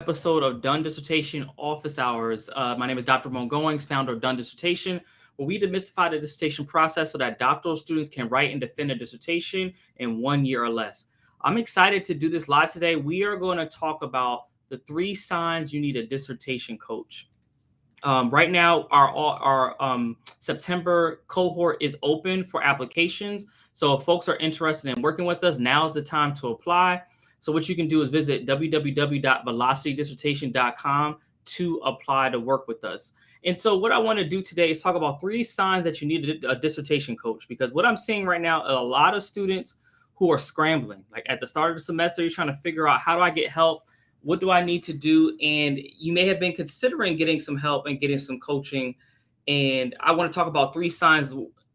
episode of Done Dissertation Office Hours. My name is Dr. Ramon Goings, founder of Done Dissertation, where we demystify the dissertation process so that doctoral students can write and defend a dissertation in 1 year or less. I'm excited to do this live today. We are going to talk about the 3 signs you need a dissertation coach. Right now, our September cohort is open for applications. So if folks are interested in working with us, now is the time to apply. So what you can do is visit www.velocitydissertation.com to apply to work with us. And so what I want to do today is talk about 3 signs that you need a dissertation coach, because what I'm seeing right now, a lot of students who are scrambling. Like at the start of the semester, you're trying to figure out, how do I get help? What do I need to do? And you may have been considering getting some help and getting some coaching. And I want to talk about 3 signs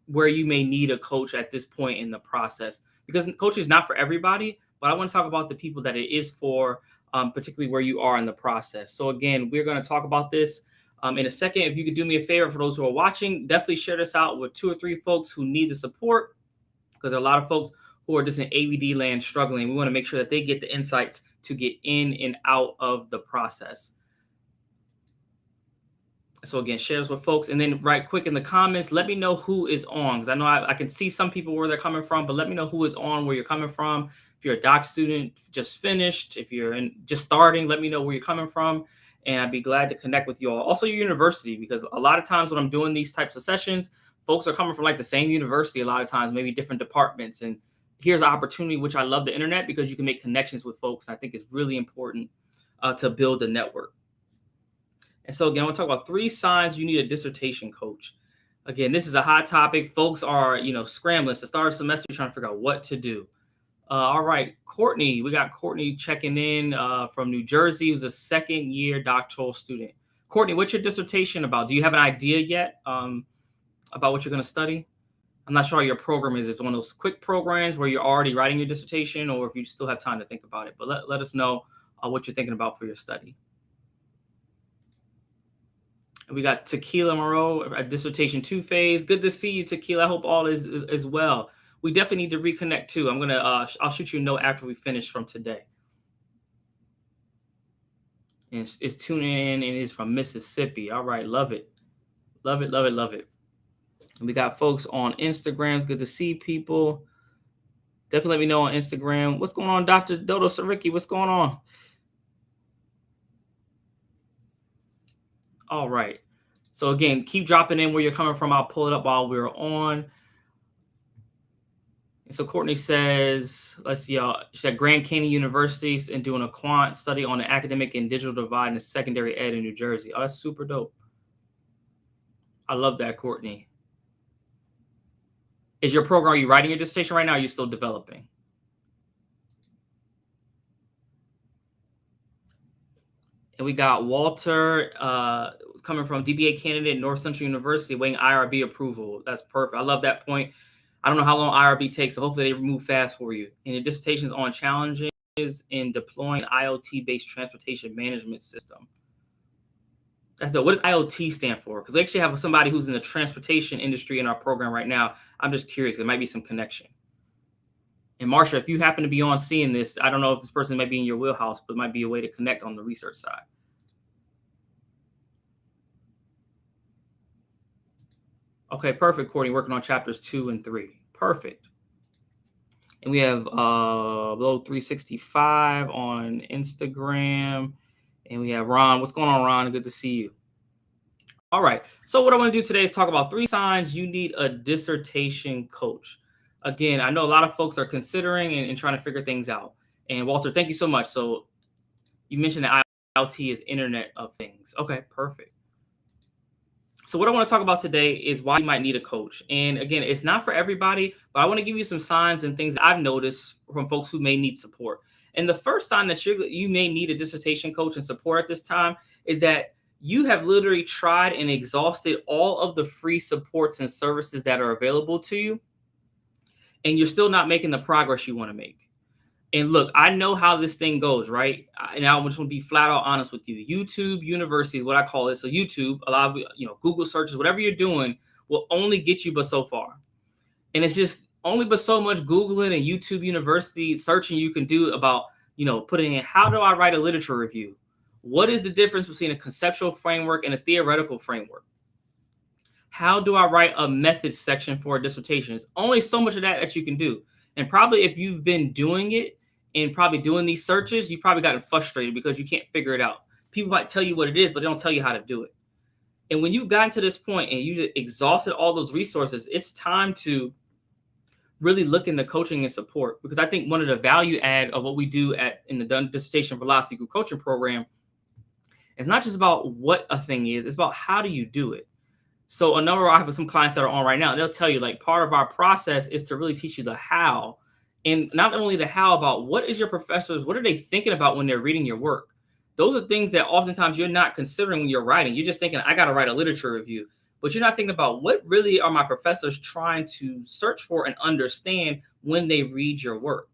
where you may need a coach at this point in the process, because coaching is not for everybody, but I want to talk about the people that it is for, particularly where you are in the process. So again, we're going to talk about this in a second. If you could do me a favor, for those who are watching, definitely share this out with 2 or 3 folks who need the support, because there are a lot of folks who are just in ABD land struggling. We want to make sure that they get the insights to get in and out of the process. So again, share this with folks. And then right quick in the comments, let me know who is on, because I know I can see some people where they're coming from, but let me know who is on, where you're coming from. If you're a doc student, just finished, if you're just starting, let me know where you're coming from, and I'd be glad to connect with you all. Also your university, because a lot of times when I'm doing these types of sessions, folks are coming from like the same university a lot of times, maybe different departments. And here's an opportunity, which I love the internet, because you can make connections with folks. I think it's really important to build a network. And so again, I want to talk about 3 signs you need a dissertation coach. Again, this is a hot topic. Folks are, scrambling. It's the start of the semester, trying to figure out what to do. All right, Courtney, we got Courtney checking in from New Jersey, who's a 2nd-year doctoral student. Courtney, what's your dissertation about? Do you have an idea yet about what you're going to study? I'm not sure how your program is. If it's one of those quick programs where you're already writing your dissertation, or if you still have time to think about it. But let us know what you're thinking about for your study. And we got Tequila Moreau at dissertation 2 phase. Good to see you, Tequila. I hope all is well. We definitely need to reconnect too. I'm gonna I'll shoot you a note after we finish from today. And it's tuning in, and it's from Mississippi. All right, love it, love it, love it, love it. And we got folks on Instagram. It's good to see people. Definitely let me know on Instagram. What's going on, Dr. Dodo Sariki? What's going on? All right. So again, keep dropping in where you're coming from. I'll pull it up while we're on. And so Courtney says, let's see, she's at Grand Canyon University and doing a quant study on the academic and digital divide in the secondary ed in New Jersey. Oh, that's super dope. I love that, Courtney. Is your program, are you writing your dissertation right now, or are you still developing? And we got Walter coming from DBA candidate, North Central University, waiting IRB approval. That's perfect. I love that point. I don't know how long IRB takes, so hopefully they move fast for you. And your dissertation is on challenges in deploying IoT-based transportation management system. That's dope. What does IoT stand for? Because we actually have somebody who's in the transportation industry in our program right now. I'm just curious. There might be some connection. And Marsha, if you happen to be on seeing this, I don't know if this person might be in your wheelhouse, but it might be a way to connect on the research side. Okay, perfect, Courtney, working on chapters 2 and 3. Perfect. And we have Below 365 on Instagram. And we have Ron. What's going on, Ron? Good to see you. All right. So what I want to do today is talk about 3 signs you need a dissertation coach. Again, I know a lot of folks are considering and trying to figure things out. And Walter, thank you so much. So you mentioned that IoT is Internet of Things. Okay, perfect. So what I want to talk about today is why you might need a coach. And again, it's not for everybody, but I want to give you some signs and things that I've noticed from folks who may need support. And the first sign that you may need a dissertation coach and support at this time is that you have literally tried and exhausted all of the free supports and services that are available to you, and you're still not making the progress you want to make. And look, I know how this thing goes, right? And I just want to be flat out honest with you. YouTube University is what I call it. So YouTube, a lot of Google searches, whatever you're doing, will only get you but so far. And it's just only but so much Googling and YouTube University searching you can do about, putting in, how do I write a literature review? What is the difference between a conceptual framework and a theoretical framework? How do I write a methods section for a dissertation? It's only so much of that you can do. And probably if you've been doing it and probably doing these searches, you probably gotten frustrated because you can't figure it out. People might tell you what it is, but they don't tell you how to do it. And when you've gotten to this point and you've exhausted all those resources, it's time to really look into coaching and support, because I think one of the value add of what we do in the dissertation velocity group coaching program is not just about what a thing is, it's about how do you do it. So I have some clients that are on right now, and they'll tell you like part of our process is to really teach you the how, and not only the how about what is your professors, what are they thinking about when they're reading your work? Those are things that oftentimes you're not considering when you're writing. You're just thinking, I got to write a literature review, but you're not thinking about what really are my professors trying to search for and understand when they read your work.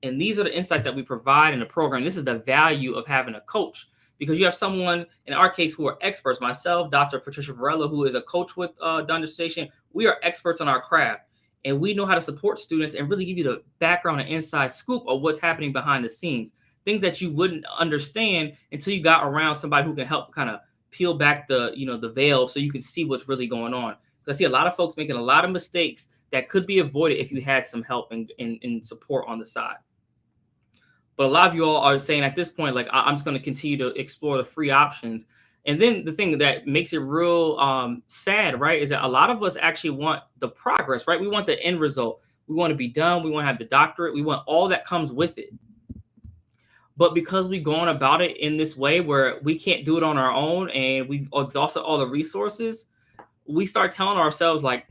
And these are the insights that we provide in the program. This is the value of having a coach, because you have someone, in our case, who are experts. Myself, Dr. Patricia Varela, who is a coach with Dissertation, we are experts on our craft, and we know how to support students and really give you the background and inside scoop of what's happening behind the scenes, things that you wouldn't understand until you got around somebody who can help kind of peel back the veil so you can see what's really going on. I see a lot of folks making a lot of mistakes that could be avoided if you had some help and support on the side. But a lot of you all are saying at this point, like, I'm just going to continue to explore the free options. And then the thing that makes it real sad, right, is that a lot of us actually want the progress, right? We want the end result. We want to be done. We want to have the doctorate. We want all that comes with it. But because we've gone about it in this way where we can't do it on our own and we've exhausted all the resources, we start telling ourselves like,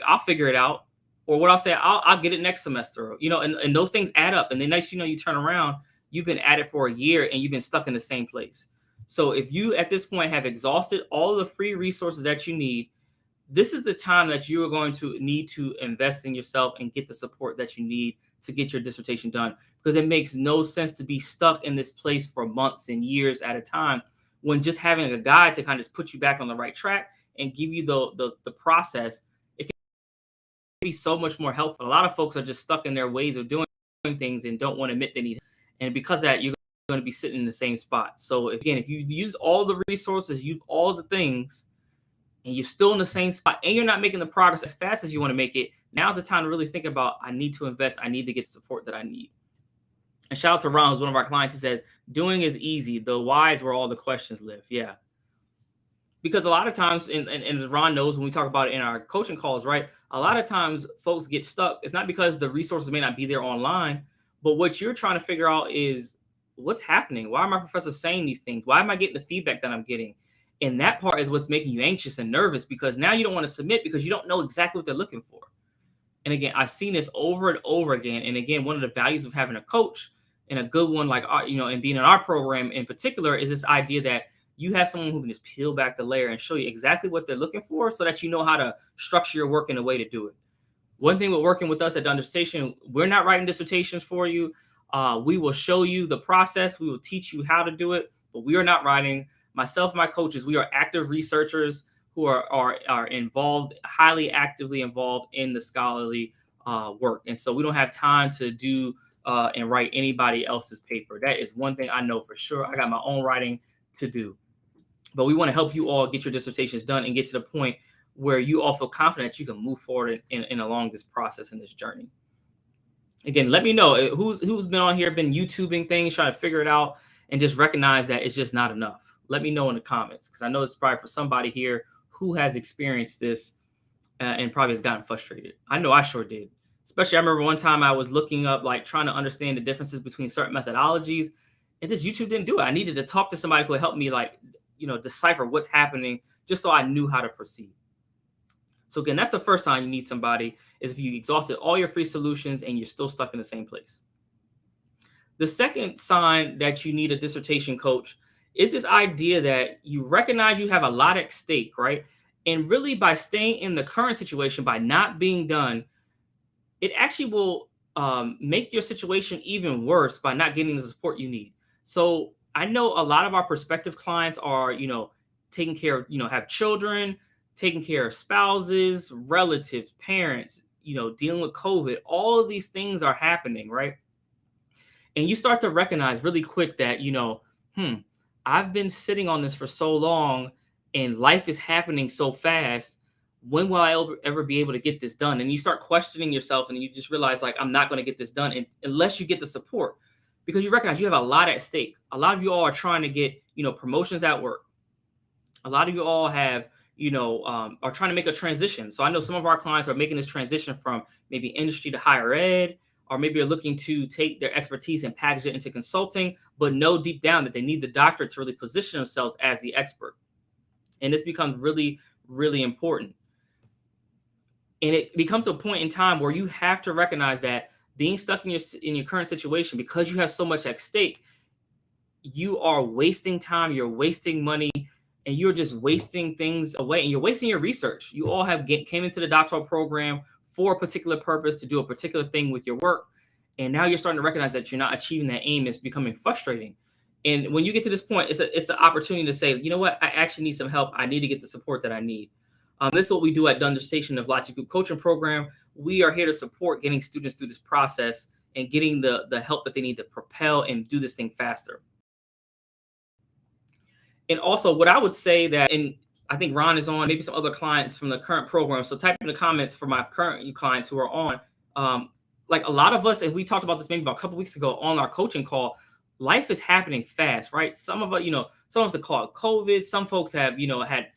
I'll figure it out. Or what I'll say, I'll get it next semester, and those things add up. And then next, you turn around, you've been at it for a year and you've been stuck in the same place. So if you at this point have exhausted all of the free resources that you need, this is the time that you are going to need to invest in yourself and get the support that you need to get your dissertation done. Because it makes no sense to be stuck in this place for months and years at a time, when just having a guide to kind of just put you back on the right track and give you the process, be so much more helpful. A lot of folks are just stuck in their ways of doing things and don't want to admit they need it. And because of that, you're going to be sitting in the same spot. So again, if you use all the resources, use all the things, and you're still in the same spot and you're not making the progress as fast as you want to make it, now's the time to really think about, I need to invest. I need to get the support that I need. And shout out to Ron, who's one of our clients. He says, doing is easy. The why is where all the questions live. Yeah. Because a lot of times, and as Ron knows, when we talk about it in our coaching calls, right, a lot of times folks get stuck. It's not because the resources may not be there online, but what you're trying to figure out is what's happening. Why are my professors saying these things? Why am I getting the feedback that I'm getting? And that part is what's making you anxious and nervous, because now you don't want to submit because you don't know exactly what they're looking for. And again, I've seen this over and over again. And again, one of the values of having a coach, and a good one like and being in our program in particular, is this idea that you have someone who can just peel back the layer and show you exactly what they're looking for so that you know how to structure your work in a way to do it. One thing with working with us at Dissertation, we're not writing dissertations for you. We will show you the process. We will teach you how to do it, but we are not writing. Myself and my coaches, we are active researchers who are involved, highly actively involved in the scholarly work. And so we don't have time to do and write anybody else's paper. That is one thing I know for sure. I got my own writing to do. But we want to help you all get your dissertations done and get to the point where you all feel confident that you can move forward in along this process and this journey. Again, let me know who's been on here, been YouTubing things, trying to figure it out, and just recognize that it's just not enough. Let me know in the comments, because I know it's probably for somebody here who has experienced this and probably has gotten frustrated. I know I sure did. Especially, I remember one time I was looking up, like trying to understand the differences between certain methodologies, and just YouTube didn't do it. I needed to talk to somebody who would help me, decipher what's happening, just so I knew how to proceed. So again, that's the first sign you need somebody, is if you exhausted all your free solutions and you're still stuck in the same place. The second sign that you need a dissertation coach is this idea that you recognize you have a lot at stake, right? And really, by staying in the current situation, by not being done, it actually will make your situation even worse by not getting the support you need. So I know a lot of our prospective clients are, taking care of, have children, taking care of spouses, relatives, parents, dealing with COVID. All of these things are happening, right? And you start to recognize really quick that, I've been sitting on this for so long and life is happening so fast. When will I ever be able to get this done? And you start questioning yourself and you just realize, like, I'm not going to get this done unless you get the support, because you recognize you have a lot at stake. A lot of you all are trying to get, promotions at work. A lot of you all have, are trying to make a transition. So I know some of our clients are making this transition from maybe industry to higher ed, or maybe are looking to take their expertise and package it into consulting, but know deep down that they need the doctorate to really position themselves as the expert. And this becomes really, really important. And it becomes a point in time where you have to recognize that being stuck in your current situation, because you have so much at stake, you are wasting time, you're wasting money, and you're just wasting things away, and you're wasting your research. You all came into the doctoral program for a particular purpose, to do a particular thing with your work, and now you're starting to recognize that you're not achieving that aim. It's becoming frustrating. And when you get to this point, it's an opportunity to say, you know what, I actually need some help. I need to get the support that I need. This is what we do at Dissertation of Logic Group Coaching Program. We are here to support getting students through this process and getting the help that they need to propel and do this thing faster. And also, what I would say that, and I think Ron is on, maybe some other clients from the current program. So type in the comments for my current clients who are on. Like a lot of us, and we talked about this maybe about a couple weeks ago on our coaching call, life is happening fast, right? Some of us, some of us call it COVID. Some folks have, had,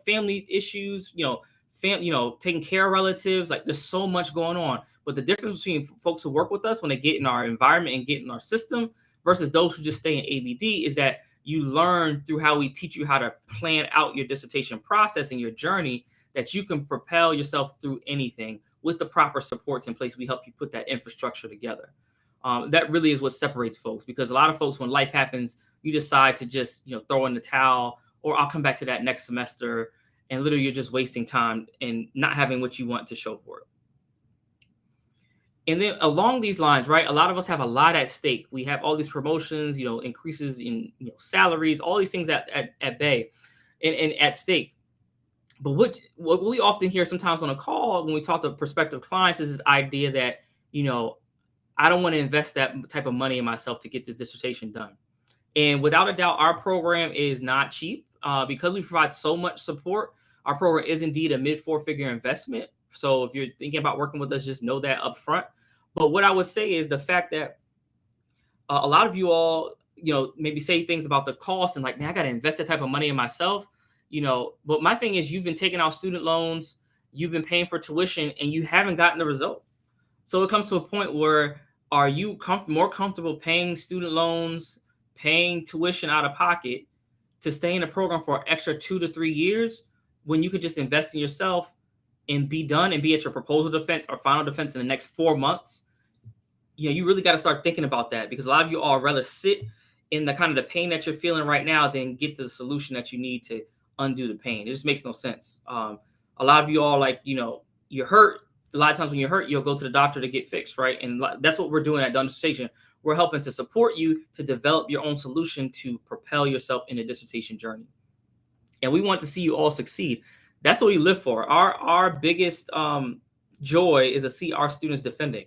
family issues, taking care of relatives. Like there's so much going on. But the difference between folks who work with us when they get in our environment and get in our system versus those who just stay in ABD is that you learn through how we teach you how to plan out your dissertation process and your journey, that you can propel yourself through anything with the proper supports in place. We help you put that infrastructure together. That really is what separates folks, because a lot of folks, when life happens, you decide to just, throw in the towel, or I'll come back to that next semester. And literally you're just wasting time and not having what you want to show for it. And then along these lines, right, a lot of us have a lot at stake. We have all these promotions, increases in salaries, all these things at bay and at stake. But what we often hear sometimes on a call when we talk to prospective clients is this idea that, I don't want to invest that type of money in myself to get this dissertation done. And without a doubt, our program is not cheap, because we provide so much support. Our program is indeed a mid 4-figure investment. So if you're thinking about working with us, just know that up front. But what I would say is the fact that a lot of you all, maybe say things about the cost and like, man, I got to invest that type of money in myself, But my thing is, you've been taking out student loans, you've been paying for tuition, and you haven't gotten the result. So it comes to a point where, are you more comfortable paying student loans, paying tuition out of pocket to stay in the program for an extra 2 to 3 years, when you could just invest in yourself and be done and be at your proposal defense or final defense in the next 4 months? You really got to start thinking about that, because a lot of you all rather sit in the kind of the pain that you're feeling right now than get the solution that you need to undo the pain. It just makes no sense. A lot of you all, like, you're hurt. A lot of times when you're hurt, you'll go to the doctor to get fixed, right? And that's what we're doing at Dissertation. We're helping to support you to develop your own solution to propel yourself in a dissertation journey. And we want to see you all succeed. That's what we live for. Our biggest joy is to see our students defending.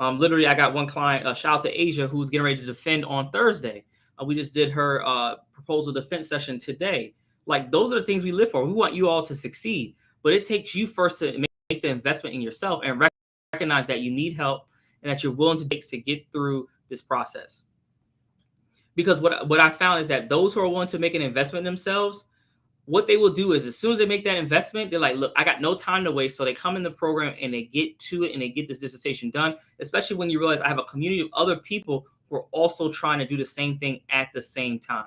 Literally, I got one client, shout out to Asia, who's getting ready to defend on Thursday. We just did her proposal defense session today. Like, those are the things we live for. We want you all to succeed, but it takes you first to make the investment in yourself and recognize that you need help and that you're willing to take to get through this process. Because what I found is that those who are willing to make an investment in themselves, what they will do is, as soon as they make that investment, they're like, look, I got no time to waste. So they come in the program and they get to it and they get this dissertation done, especially when you realize I have a community of other people who are also trying to do the same thing at the same time.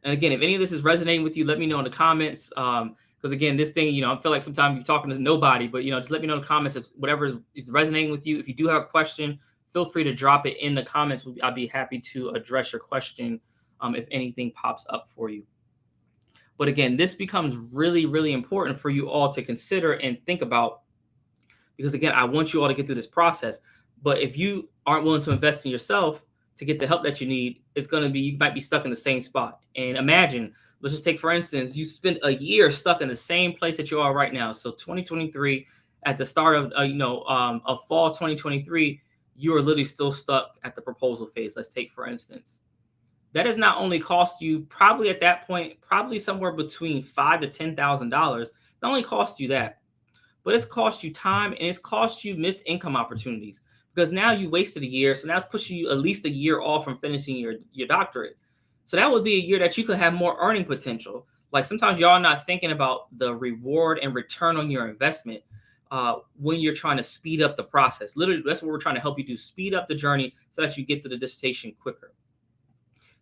And again, if any of this is resonating with you, let me know in the comments. Because again, this thing, I feel like sometimes you're talking to nobody, but, just let me know in the comments if whatever is resonating with you. If you do have a question, feel free to drop it in the comments. I'd be happy to address your question if anything pops up for you. But again, this becomes really, really important for you all to consider and think about, because again, I want you all to get through this process. But if you aren't willing to invest in yourself to get the help that you need, you might be stuck in the same spot. And imagine, let's just take, for instance, you spent a year stuck in the same place that you are right now. So 2023, at the start of, of fall 2023, you are literally still stuck at the proposal phase. Let's take, for instance. that has not only cost you probably at that point, probably somewhere between $5,000 to $10,000. Not only cost you that, but it's cost you time and it's cost you missed income opportunities because now you wasted a year. So now it's pushing you at least a year off from finishing your doctorate. So that would be a year that you could have more earning potential. Like sometimes y'all not thinking about the reward and return on your investment when you're trying to speed up the process. Literally, that's what we're trying to help you do: speed up the journey so that you get to the dissertation quicker.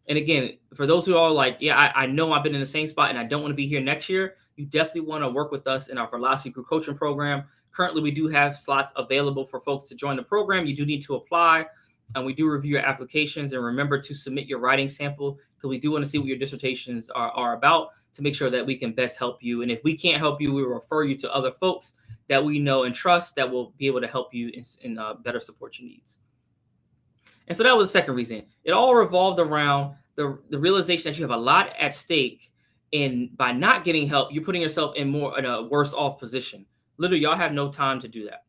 And again, for those who are like, yeah, I know I've been in the same spot and I don't want to be here next year, you definitely want to work with us in our Velocity Group coaching program. Currently, we do have slots available for folks to join the program. You do need to apply, and we do review your applications. And remember to submit your writing sample because we do want to see what your dissertations are about to make sure that we can best help you. And if we can't help you, we will refer you to other folks that we know and trust that will be able to help you in better support your needs. And so that was the second reason. It all revolved around the realization that you have a lot at stake. And by not getting help, you're putting yourself in a worse off position. Literally, y'all have no time to do that.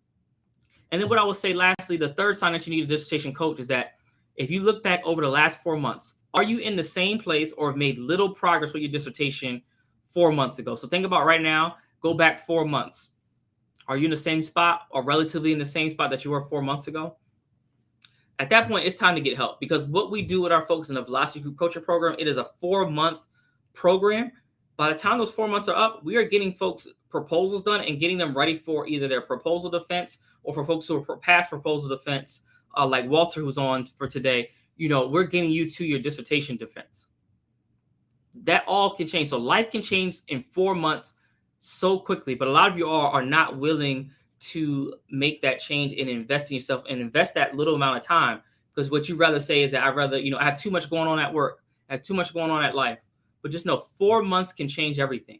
And then what I will say lastly, the third sign that you need a dissertation coach is that if you look back over the last 4 months, are you in the same place or have made little progress with your dissertation 4 months ago? So think about right now, go back 4 months. Are you in the same spot or relatively in the same spot that you were 4 months ago? At that point, it's time to get help because what we do with our folks in the Velocity Group coaching program, it is a 4-month program. By the time those 4 months are up, we are getting folks proposals done and getting them ready for either their proposal defense or for folks who are past proposal defense, like Walter, who's on for today. We're getting you to your dissertation defense. That all can change. So life can change in 4 months so quickly, but a lot of you all are not willing to make that change and invest in yourself and invest that little amount of time. Because what you rather say is that I have too much going on at work, I have too much going on at life. But just know 4 months can change everything.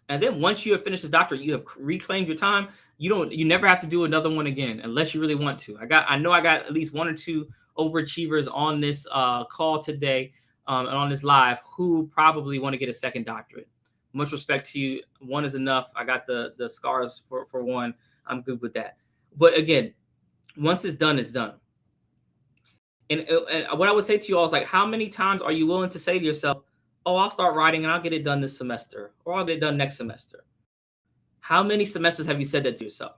And then once you have finished this doctorate, you have reclaimed your time. You never have to do another one again unless you really want to. I know I got at least 1 or 2 overachievers on this call today and on this live who probably want to get a second doctorate. Much respect to you. 1 is enough. I got the scars for 1. I'm good with that. But again, once it's done, it's done. And what I would say to you all is like, how many times are you willing to say to yourself, oh, I'll start writing and I'll get it done this semester, or I'll get it done next semester? How many semesters have you said that to yourself?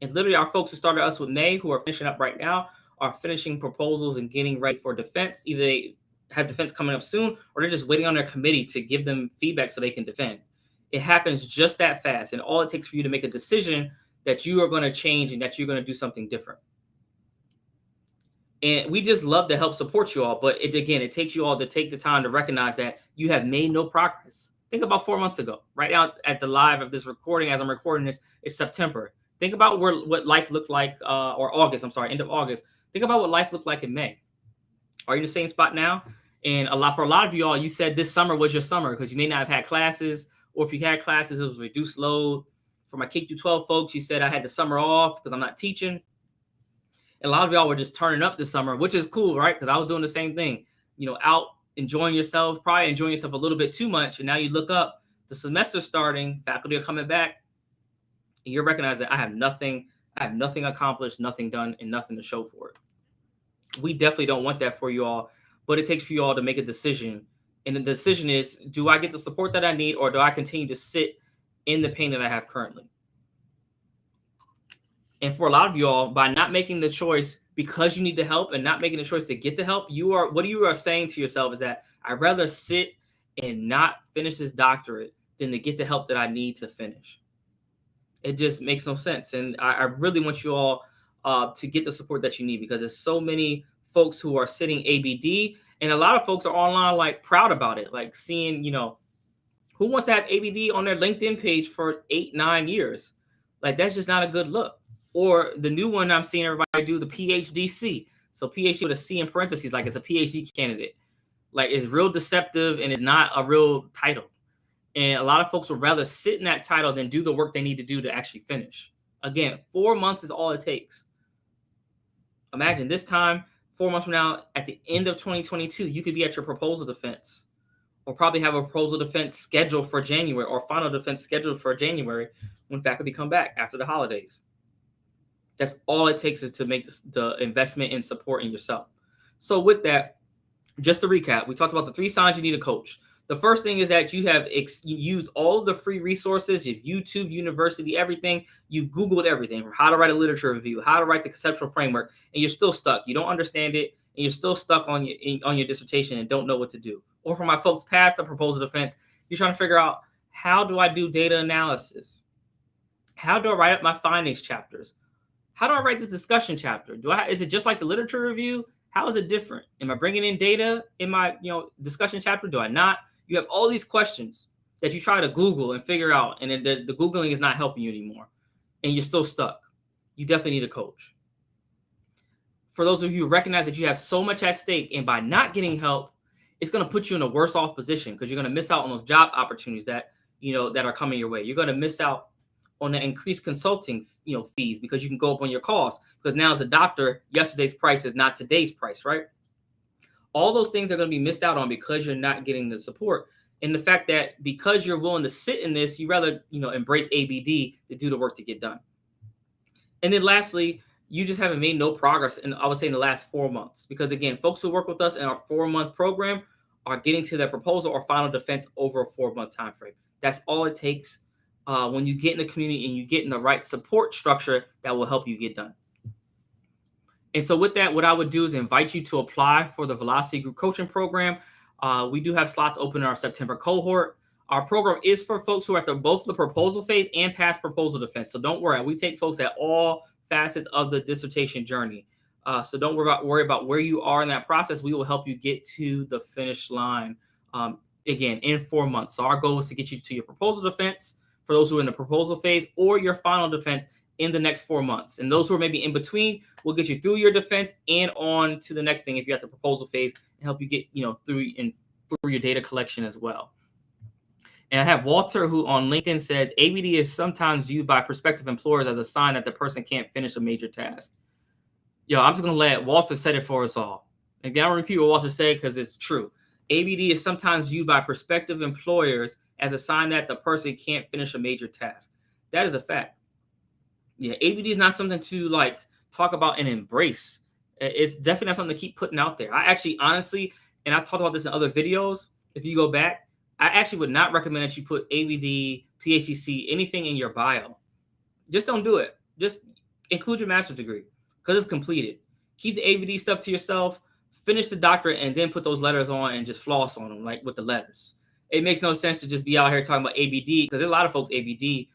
It's literally our folks who started us with May, who are finishing up right now, are finishing proposals and getting ready for defense. Either they have defense coming up soon, or they're just waiting on their committee to give them feedback so they can defend. It happens just that fast. And all it takes for you to make a decision that you are going to change and that you're going to do something different. And we just love to help support you all. But it takes you all to take the time to recognize that you have made no progress. Think about 4 months ago. Right now at the live of this recording, as I'm recording this, it's September. Think about what life looked like, or August, end of August. Think about what life looked like in May. Are you in the same spot now? And for a lot of you all, you said this summer was your summer because you may not have had classes, or if you had classes, it was reduced load. For my K-12 folks, you said I had the summer off because I'm not teaching. And a lot of y'all were just turning up this summer, which is cool, right? Because I was doing the same thing, out enjoying yourself, probably enjoying yourself a little bit too much. And now you look up, the semester's starting, faculty are coming back, and you're recognizing I have nothing accomplished, nothing done, and nothing to show for it. We definitely don't want that for you all, but it takes for you all to make a decision. And the decision is, do I get the support that I need, or do I continue to sit in the pain that I have currently? And for a lot of you all, by not making the choice because you need the help and not making the choice to get the help, what you are saying to yourself is that I'd rather sit and not finish this doctorate than to get the help that I need to finish. It just makes no sense. And I really want you all to get the support that you need, because there's so many folks who are sitting ABD, and a lot of folks are online like proud about it, like seeing, who wants to have ABD on their LinkedIn page for 8-9 years? Like, that's just not a good look. Or the new one I'm seeing everybody do, the PhDC. So PhD with a C in parentheses, like it's a PhD candidate. Like, it's real deceptive and it's not a real title. And a lot of folks would rather sit in that title than do the work they need to do to actually finish. Again, 4 months is all it takes. Imagine this time, 4 months from now, at the end of 2022, you could be at your proposal defense, or probably have a proposal defense scheduled for January, or final defense scheduled for January when faculty come back after the holidays. That's all it takes, is to make the investment and support in yourself. So with that, Just to recap, we talked about the 3 signs you need a coach. The first thing is that you have used all of the free resources, you've YouTube, university, everything. You've Googled everything from how to write a literature review, how to write the conceptual framework, and you're still stuck. You don't understand it, and you're still stuck on your dissertation and don't know what to do. Or for my folks past the proposal defense, you're trying to figure out, how do I do data analysis? How do I write up my findings chapters? How do I write this discussion chapter? Is it just like the literature review? How is it different? Am I bringing in data in my discussion chapter? Do I not? You have all these questions that you try to Google and figure out, and the Googling is not helping you anymore, and you're still stuck. You definitely need a coach. For those of you who recognize that you have so much at stake, and by not getting help, it's going to put you in a worse off position, because you're going to miss out on those job opportunities that are coming your way. You're going to miss out on the increased consulting fees, because you can go up on your costs, because now as a doctor, yesterday's price is not today's price, right? All those things are going to be missed out on because you're not getting the support. And the fact that because you're willing to sit in this, you rather embrace ABD to do the work to get done. And then lastly, you just haven't made no progress in, I would say, in the last 4 months, because again, folks who work with us in our 4-month program are getting to their proposal or final defense over a 4-month time frame. That's all it takes. When you get in the community and you get in the right support structure that will help you get done. And so with that, what I would do is invite you to apply for the Velocity Group Coaching Program. We do have slots open in our September cohort. Our program is for folks who are at both the proposal phase and past proposal defense. So don't worry. We take folks at all facets of the dissertation journey. So don't worry about where you are in that process. We will help you get to the finish line, again, in 4 months. So our goal is to get you to your proposal defense for those who are in the proposal phase, or your final defense in the next 4 months. And those who are maybe in between, we'll get you through your defense and on to the next thing if you're at the proposal phase, and help you get through your data collection as well. And I have Walter, who on LinkedIn says, ABD is sometimes viewed by prospective employers as a sign that the person can't finish a major task. I'm just going to let Walter say it for us all. Again, I'll repeat what Walter said because it's true. ABD is sometimes viewed by prospective employers as a sign that the person can't finish a major task. That is a fact. Yeah, ABD is not something to talk about and embrace. It's definitely not something to keep putting out there. I actually, honestly, and I've talked about this in other videos, if you go back, I actually would not recommend that you put ABD, PhD, anything in your bio. Just don't do it. Just include your master's degree because it's completed. Keep the ABD stuff to yourself, finish the doctorate, and then put those letters on and just floss on them, like with the letters. It makes no sense to just be out here talking about ABD, because there's a lot of folks ABD.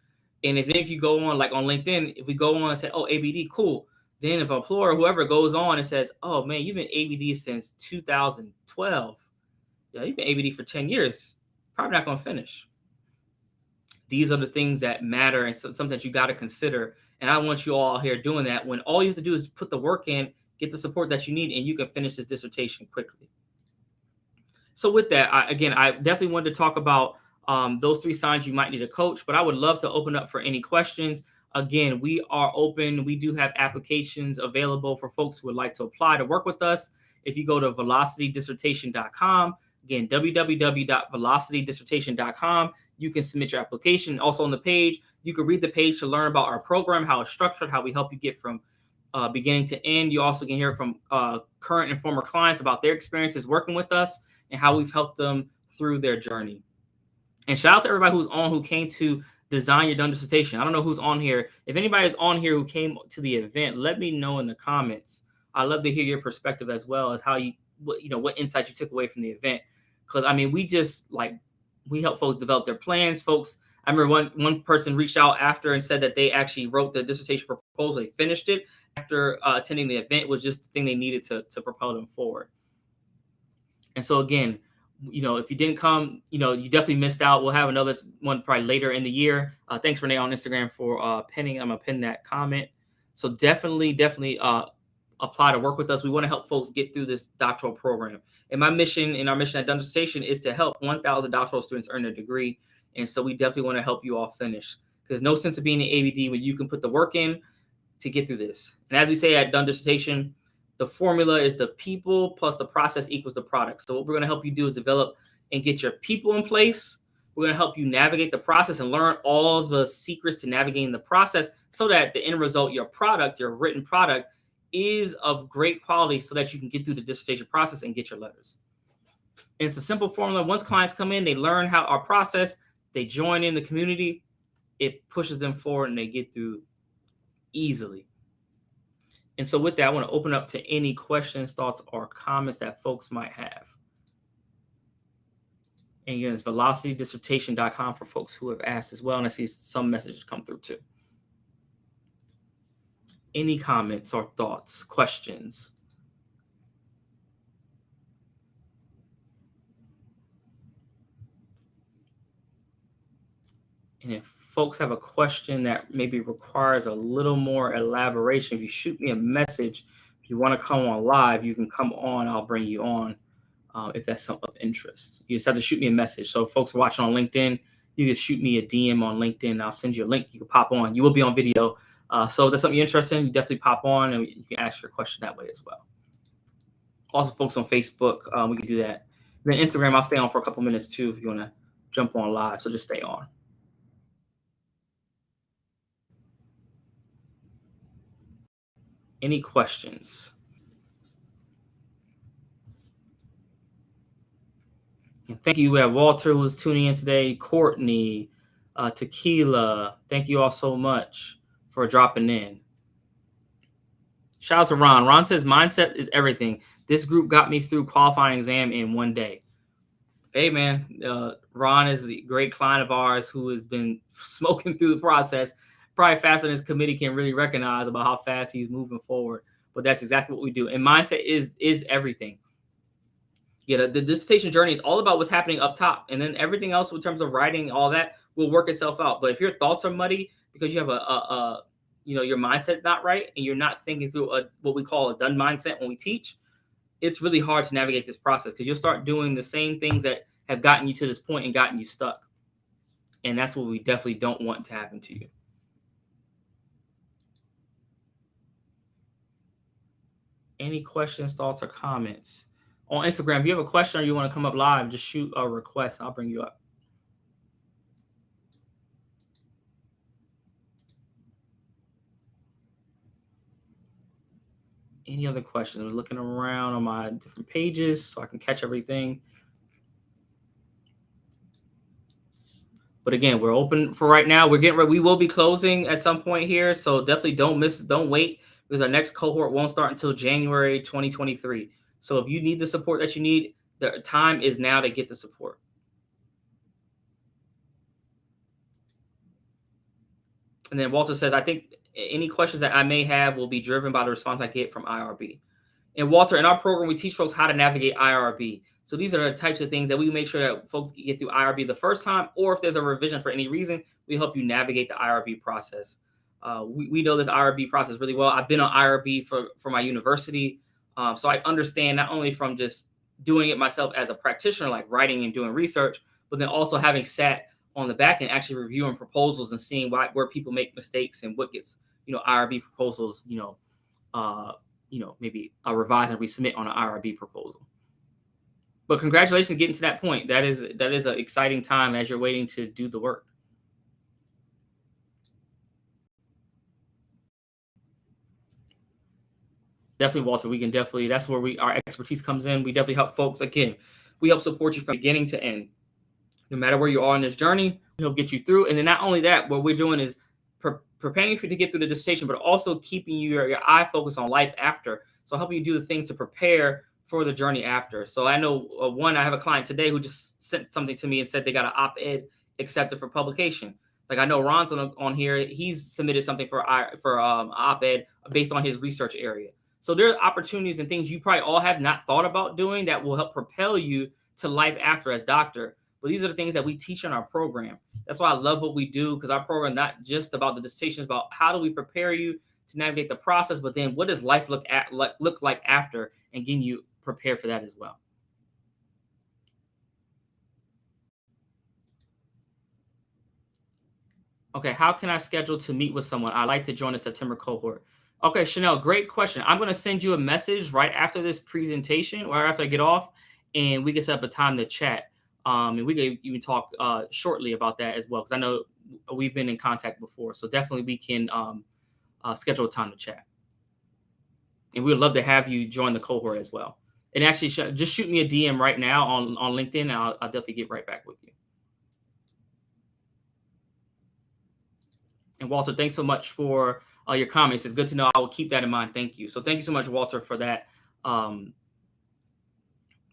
And if you go on, like on LinkedIn, if we go on and say, oh, ABD, cool. Then if an employer or whoever goes on and says, oh, man, you've been ABD since 2012. Yeah, you've been ABD for 10 years. Probably not going to finish. These are the things that matter and something that you got to consider. And I want you all here doing that, when all you have to do is put the work in, get the support that you need, and you can finish this dissertation quickly. So with that, I definitely wanted to talk about those 3 signs you might need a coach, but I would love to open up for any questions. Again, we are open. We do have applications available for folks who would like to apply to work with us. If you go to velocitydissertation.com, again, www.velocitydissertation.com, you can submit your application. Also on the page, you can read the page to learn about our program, how it's structured, how we help you get from beginning to end. You also can hear from current and former clients about their experiences working with us and how we've helped them through their journey. And shout out to everybody who came to design your dissertation. I don't know who's on here. If anybody is on here who came to the event, let me know in the comments. I'd love to hear your perspective as well as how what insights you took away from the event. Because we help folks develop their plans. Folks, I remember one person reached out after and said that they actually wrote the dissertation proposal. They finished it after attending the event. Was just the thing they needed to propel them forward. And so again, if you didn't come, you definitely missed out. We'll have another one probably later in the year. Thanks, Renee, on Instagram for pinning. I'm going to pin that comment. So definitely apply to work with us. We want to help folks get through this doctoral program. And our mission at Dissertation is to help 1,000 doctoral students earn their degree. And so we definitely want to help you all finish. Because no sense of being an ABD when you can put the work in to get through this. And as we say at Dissertation, the formula is the people plus the process equals the product. So what we're going to help you do is develop and get your people in place. We're going to help you navigate the process and learn all the secrets to navigating the process so that the end result, your product, your written product, is of great quality so that you can get through the dissertation process and get your letters. And it's a simple formula. Once clients come in, they learn how our process, they join in the community, it pushes them forward and they get through easily. And so with that, I want to open up to any questions, thoughts, or comments that folks might have. And again, it's velocitydissertation.com for folks who have asked as well. And I see some messages come through too. Any comments or thoughts, questions? And if folks have a question that maybe requires a little more elaboration, if you shoot me a message, if you want to come on live, you can come on. I'll bring you on if that's something of interest. You just have to shoot me a message. So folks watching on LinkedIn, you can shoot me a DM on LinkedIn. I'll send you a link. You can pop on. You will be on video. So if that's something you're interested in, you definitely pop on and you can ask your question that way as well. Also, folks on Facebook, we can do that. Then Instagram, I'll stay on for a couple minutes too if you want to jump on live. So just stay on. Any questions? And thank you. We have Walter who's tuning in today, Courtney, Tequila. Thank you all so much for dropping in. Shout out to Ron. Ron says mindset is everything. This group got me through qualifying exam in one day. Hey man, Ron is a great client of ours who has been smoking through the process, probably faster than his committee can really recognize about how fast he's moving forward. But that's exactly what we do. And mindset is everything. Yeah, the dissertation journey is all about what's happening up top, and then everything else in terms of writing, all that will work itself out. But if your thoughts are muddy because you have your mindset's not right and you're not thinking through what we call a done mindset when we teach, it's really hard to navigate this process because you'll start doing the same things that have gotten you to this point and gotten you stuck. And that's what we definitely don't want to happen to you. Any questions, thoughts, or comments? On Instagram, if you have a question or you want to come up live, just shoot a request. I'll bring you up. Any other questions? I'm looking around on my different pages so I can catch everything. But again, we're open for right now. We're getting ready. We will be closing at some point here. So definitely don't wait because our next cohort won't start until January 2023. So if you need the support that you need, the time is now to get the support. And then Walter says, I think any questions that I may have will be driven by the response I get from IRB. And Walter, in our program, we teach folks how to navigate IRB. So these are the types of things that we make sure that folks get through IRB the first time, or if there's a revision for any reason, we help you navigate the IRB process. We know this IRB process really well. I've been on IRB for my university. So I understand not only from just doing it myself as a practitioner, like writing and doing research, but then also having sat on the back end, actually reviewing proposals and seeing where people make mistakes and what gets, IRB proposals, maybe a revise and resubmit on an IRB proposal. But congratulations getting to that point. That is an exciting time as you're waiting to do the work. Definitely, Walter. We can definitely, that's where our expertise comes in. We definitely help folks. Again, we help support you from beginning to end. No matter where you are in this journey, we help get you through. And then not only that, what we're doing is preparing you to get through the dissertation, but also keeping your eye focused on life after. So helping you do the things to prepare for the journey after. So I know I have a client today who just sent something to me and said they got an op-ed accepted for publication. Like I know Ron's on here. He's submitted something for op-ed based on his research area. So there are opportunities and things you probably all have not thought about doing that will help propel you to life after as doctor. But these are the things that we teach in our program. That's why I love what we do, because our program is not just about the dissertation, it's about how do we prepare you to navigate the process, but then what does life look like after, and getting you prepared for that as well. Okay, how can I schedule to meet with someone? I'd like to join the September cohort. Okay, Chanel, great question. I'm going to send you a message right after this presentation or after I get off, and we can set up a time to chat. And we can even talk shortly about that as well, because I know we've been in contact before. So definitely we can schedule a time to chat. And we would love to have you join the cohort as well. And actually, just shoot me a DM right now on LinkedIn, and I'll definitely get right back with you. And Walter, thanks so much for your comments. It's good to know. I will keep that in mind. Thank you. So thank you so much, Walter, for that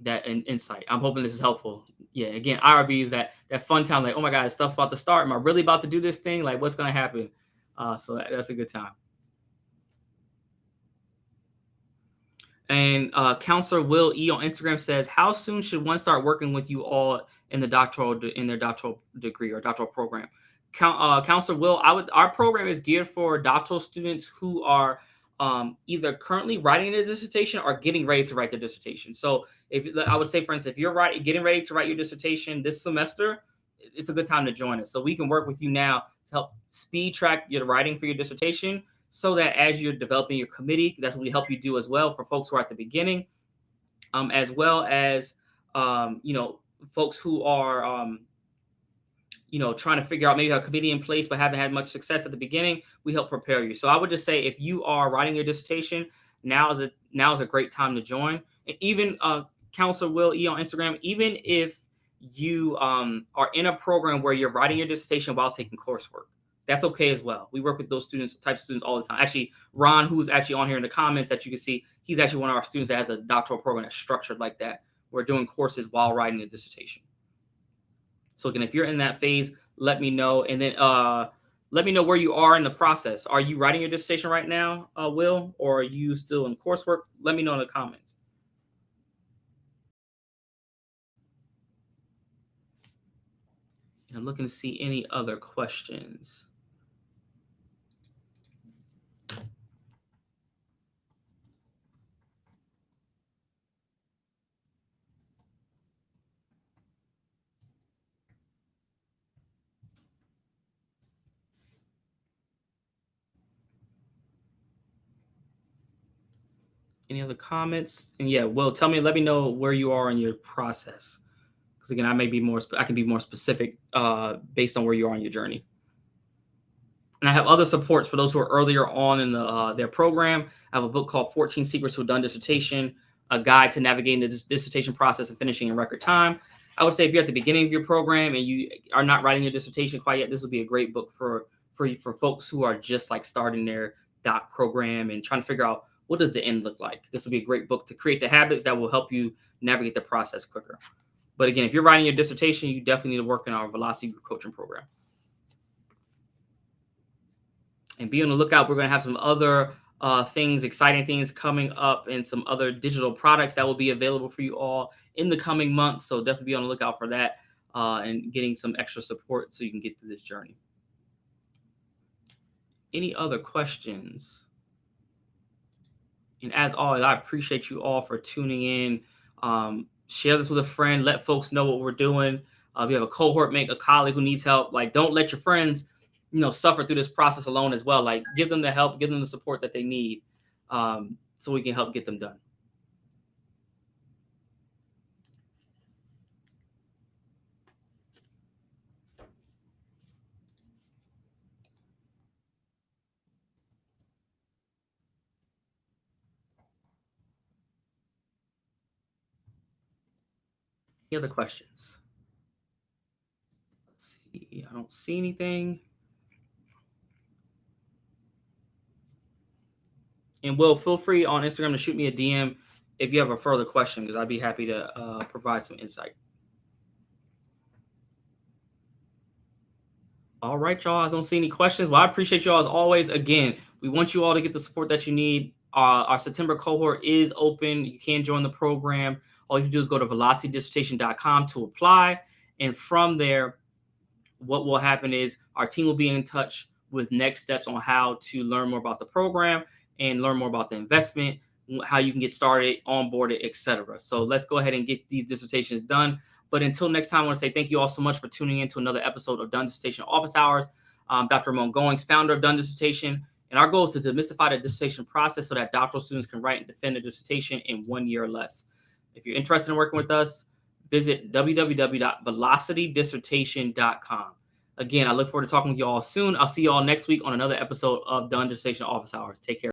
insight. I'm hoping this is helpful. Yeah, again, IRB is that fun time. Like, oh my God, is stuff about to start? Am I really about to do this thing? Like, what's going to happen? So that's a good time. And Counselor Will E on Instagram says, "How soon should one start working with you all in their doctoral degree or doctoral program?" Counselor Will, our program is geared for doctoral students who are either currently writing their dissertation or getting ready to write their dissertation. So, if I would say, for instance, if you're getting ready to write your dissertation this semester, it's a good time to join us. So we can work with you now to help speed track your writing for your dissertation, so that as you're developing your committee, that's what we help you do as well for folks who are at the beginning, as well as folks who are trying to figure out maybe a committee in place but haven't had much success at the beginning. We help prepare you. So I would just say, if you are writing your dissertation, now is a great time to join. And even Counselor Will E on Instagram, even if you are in a program where you're writing your dissertation while taking coursework, that's okay as well. We work with those types of students all the time. Actually, Ron, who's actually on here in the comments that you can see, he's actually one of our students that has a doctoral program that's structured like that. We're doing courses while writing the dissertation. So again, if you're in that phase, let me know. And then let me know where you are in the process. Are you writing your dissertation right now, Will, or are you still in coursework? Let me know in the comments. And I'm looking to see any other questions. Any other comments? And yeah, Will, let me know where you are in your process. Because again, I can be more specific based on where you are in your journey. And I have other supports for those who are earlier on in their program. I have a book called 14 Secrets to a Done Dissertation, a guide to navigating the dissertation process and finishing in record time. I would say if you're at the beginning of your program and you are not writing your dissertation quite yet, this will be a great book for folks who are just like starting their doc program and trying to figure out what does the end look like. This will be a great book to create the habits that will help you navigate the process quicker. But again, if you're writing your dissertation, you definitely need to work in our Velocity Coaching Program. And be on the lookout. We're going to have some other exciting things coming up, and some other digital products that will be available for you all in the coming months. So definitely be on the lookout for that and getting some extra support so you can get through this journey. Any other questions? And as always, I appreciate you all for tuning in. Share this with a friend. Let folks know what we're doing. If you have a cohort mate, a colleague who needs help, like, don't let your friends suffer through this process alone as well. Like, give them the help, give them the support that they need, so we can help get them done. Any other questions? Let's see. I don't see anything. And Will, feel free on Instagram to shoot me a DM if you have a further question, because I'd be happy to provide some insight. All right, y'all. I don't see any questions. Well, I appreciate y'all as always. Again, we want you all to get the support that you need. Our September cohort is open. You can join the program. All you have to do is go to velocitydissertation.com to apply. And from there, what will happen is our team will be in touch with next steps on how to learn more about the program and learn more about the investment, how you can get started, onboarded, etc. So let's go ahead and get these dissertations done. But until next time, I want to say thank you all so much for tuning in to another episode of Done Dissertation Office Hours. Dr. Ramon Goings, founder of Done Dissertation. And our goal is to demystify the dissertation process so that doctoral students can write and defend a dissertation in 1 year or less. If you're interested in working with us, visit www.velocitydissertation.com. Again, I look forward to talking with you all soon. I'll see you all next week on another episode of Done Dissertation Office Hours. Take care.